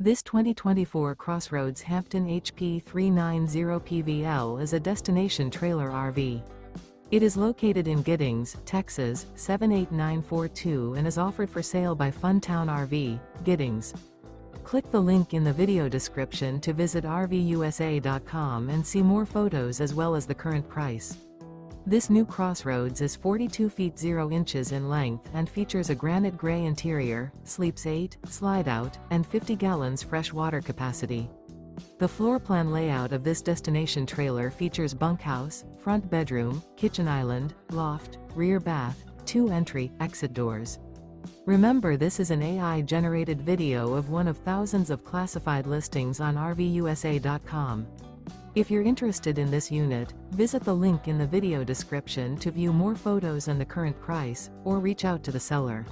This 2024 CrossRoads Hampton HP390PVL is a destination trailer RV. It is located in Giddings, Texas, 78942 and is offered for sale by Funtown RV, Giddings. Click the link in the video description to visit RVUSA.com and see more photos as well as the current price. This new CrossRoads is 42 feet 0 inches in length and features a granite gray interior, sleeps 8, Slideout, and 50 gallons fresh water capacity. The floor plan layout of this destination trailer features bunkhouse, front bedroom, kitchen island, loft, rear bath, 2 entry/exit doors. Remember, this is an AI-generated video of one of thousands of classified listings on RVUSA.com. If you're interested in this unit, visit the link in the video description to view more photos and the current price, or reach out to the seller.